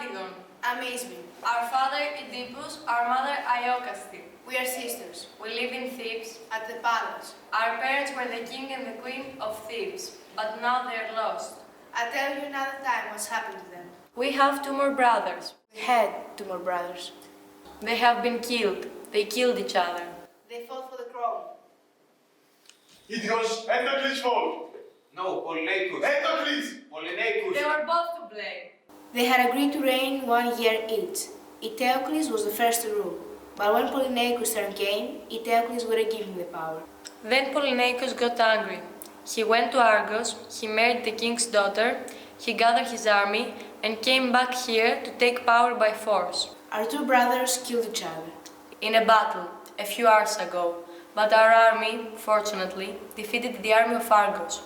Antigone. Amaze me. Our father Oedipus, our mother Iocasti. We are sisters. We live in Thebes. At the palace. Our parents were the king and the queen of Thebes, but now they're lost. I'll tell you another time what's happened to them. We have 2 more brothers. We had 2 more brothers. They have been killed. They killed each other. They fought for the crown. It was Endocles' fault. No, Polyneicus. Endocles! Polyneicus. They were both to blame. They had agreed to reign 1 year each. Eteocles was the first to rule, but when Polyneicus' turn came, Eteocles wouldn't give him the power. Then Polyneicus got angry. He went to Argos, he married the king's daughter, he gathered his army, and came back here to take power by force. Our 2 brothers killed each other. In a battle, a few hours ago, but our army, fortunately, defeated the army of Argos.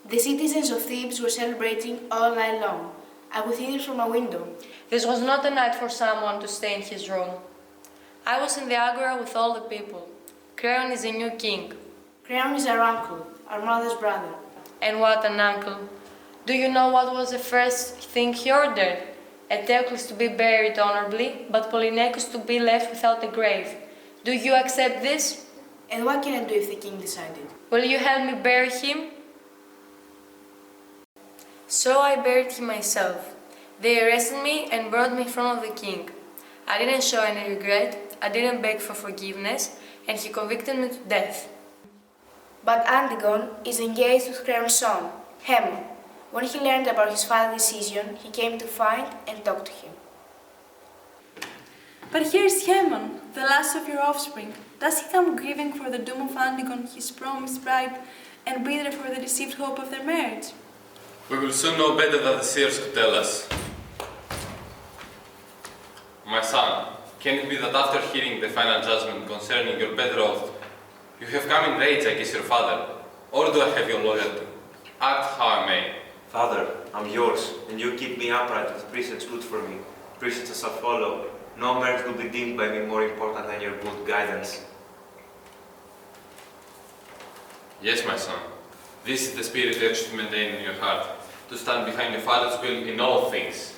The citizens of Thebes were celebrating all night long. I could see it from my window. This was not a night for someone to stay in his room. I was in the agora with all the people. Creon is a new king. Creon is our uncle, our mother's brother. And what an uncle! Do you know what was the first thing he ordered? Eteocles to be buried honorably, but Polyneicus to be left without a grave. Do you accept this? And what can I do if the king decided? Will you help me bury him? So I buried him myself. They arrested me and brought me in front of the king. I didn't show any regret, I didn't beg for forgiveness, and he convicted me to death. But Antigone is engaged with Creon's son, Haemon. When he learned about his father's decision, he came to find and talk to him. But here's Haemon, the last of your offspring. Does he come grieving for the doom of Antigone, his promised bride, and bitter for the deceived hope of their marriage? We will soon know better than the seers could tell us. My son, can it be that after hearing the final judgment concerning your betrothal, you have come in rage against your father, or do I have your loyalty? Act how I may. Father, I'm yours, and you keep me upright with precepts good for me, precepts I shall follow. No marriage will be deemed by me more important than your good guidance. Yes, my son. This is the spirit that you should maintain in your heart, to stand behind your father's will in all things.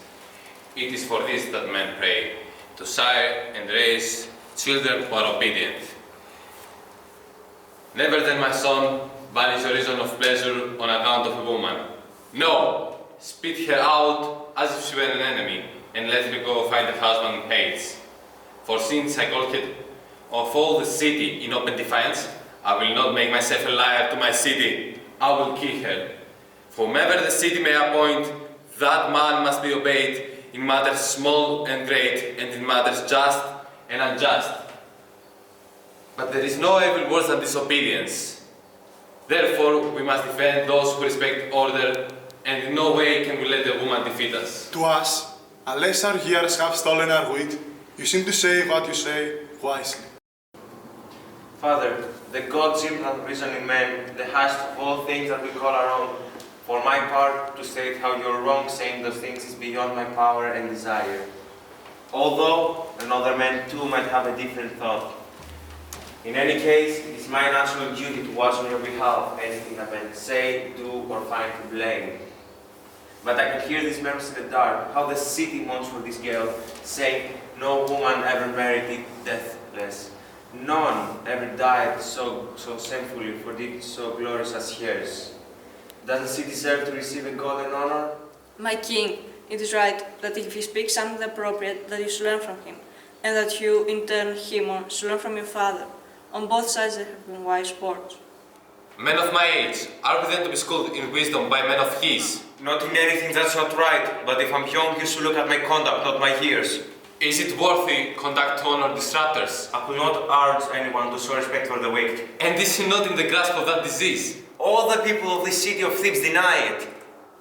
It is for this that men pray, to sire and raise children who are obedient. Never then, my son, banish your reason of pleasure on account of a woman. No! Spit her out as if she were an enemy, and let her go find a husband who hates. For since I called her of all the city in open defiance, I will not make myself a liar to my city. I will kill her. Whomever the city may appoint, that man must be obeyed in matters small and great, and in matters just and unjust. But there is no evil worse than disobedience. Therefore, we must defend those who respect order, and in no way can we let a woman defeat us. To us, unless our years have stolen our wit, you seem to say what you say wisely. Father, the gods implant reason in men, the highest of all things that we call our own. For my part, to state how you're wrong saying those things is beyond my power and desire. Although another man too might have a different thought. In any case, it is my national duty to watch on your behalf anything I may say, do, or find to blame. But I can hear these murmurs in the dark, how the city mourns for this girl, saying no woman ever merited deathless. None ever died so shamefully for deeds so glorious as hers. Doesn't she deserve to receive a golden honor? My king, it is right that if he speaks something appropriate, that you should learn from him, and that you, in turn, Haemon, should learn from your father. On both sides there have been wise words. Men of my age, are we then to be schooled in wisdom by men of his? Not in anything that's not right, but if I'm young, you should look at my conduct, not my years. Is it worthy conduct to honor disruptors? I could not urge anyone to show respect for the wicked. And is he not in the grasp of that disease? All the people of this city of Thebes deny it.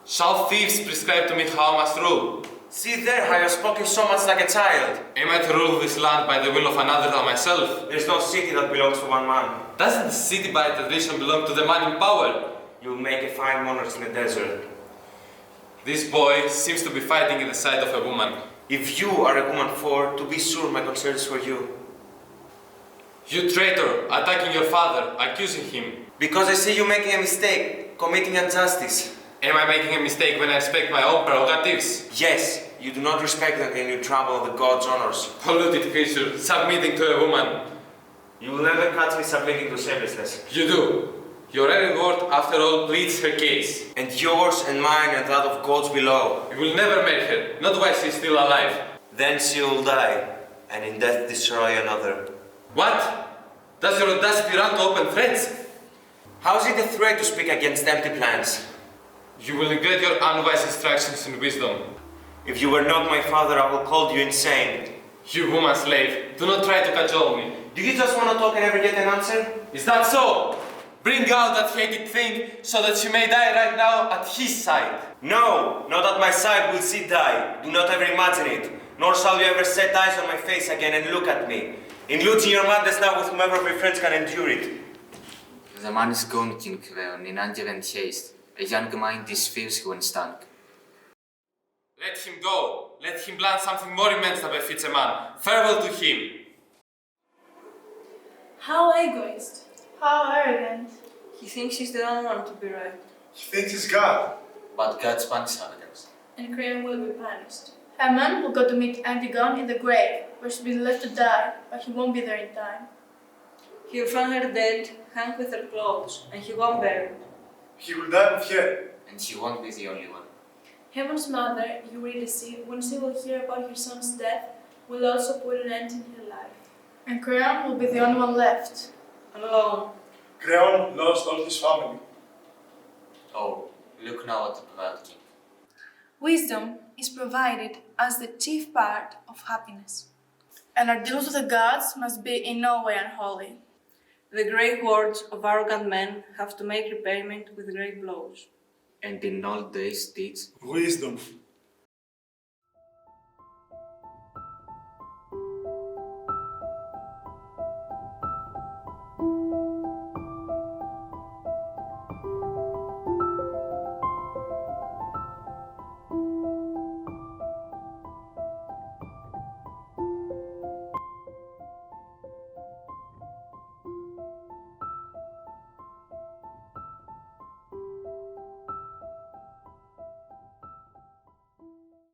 Shall thieves prescribe to me how I must rule? See there how you're spoken so much like a child. Am I to rule this land by the will of another than myself? There's no city that belongs to one man. Doesn't the city by tradition belong to the man in power? You'll make a fine monarch in the desert. This boy seems to be fighting in the side of a woman. If you are a woman for, to be sure my concern is for you. You traitor, attacking your father, accusing him. Because I see you making a mistake, committing injustice. Am I making a mistake when I respect my own prerogatives? Yes, You do not respect them and you trample on the gods' honors. Polluted creature, submitting to a woman. You will never catch me submitting to shamelessness. You do. Your every word, after all, pleads her case. And yours and mine and that of gods below. You will never marry her, not while she is still alive. Then she will die, and in death destroy another. What? Does your audacity run to open threats? How is it a threat to speak against empty plans? You will regret your unwise instructions in wisdom. If you were not my father, I will call you insane. You woman slave, do not try to cajole me. Do you just want to talk and never get an answer? Is that so? Bring out that hated thing so that she may die right now at his side. No, not at my side will she die. Do not ever imagine it. Nor shall you ever set eyes on my face again and look at me. Indulging your madness now with whomever of your friends can endure it. The man is gone, King Creon, in anger and haste. A young mind is fierce when stung. Let him go. Let him plan something more immense that befits a man. Farewell to him. How egoist. How arrogant. He thinks he's the only one to be right. He thinks he's God. But God's punish arrogance. And Creon will be punished. Haman will go to meet Antigone in the grave, where she'll be left to die, but he won't be there in time. He'll find her dead, hung with her clothes, and he won't bury her. He will die with her. And he won't be the only one. Haman's mother, Eurydice, when she will hear about her son's death, will also put an end in her life. And Creon will be the only one left. Alone. Creon lost all his family. Oh, look now at the proud king. Wisdom is provided as the chief part of happiness. And our dealings with the gods must be in no way unholy. The great words of arrogant men have to make repayment with great blows. And in old days teach Wisdom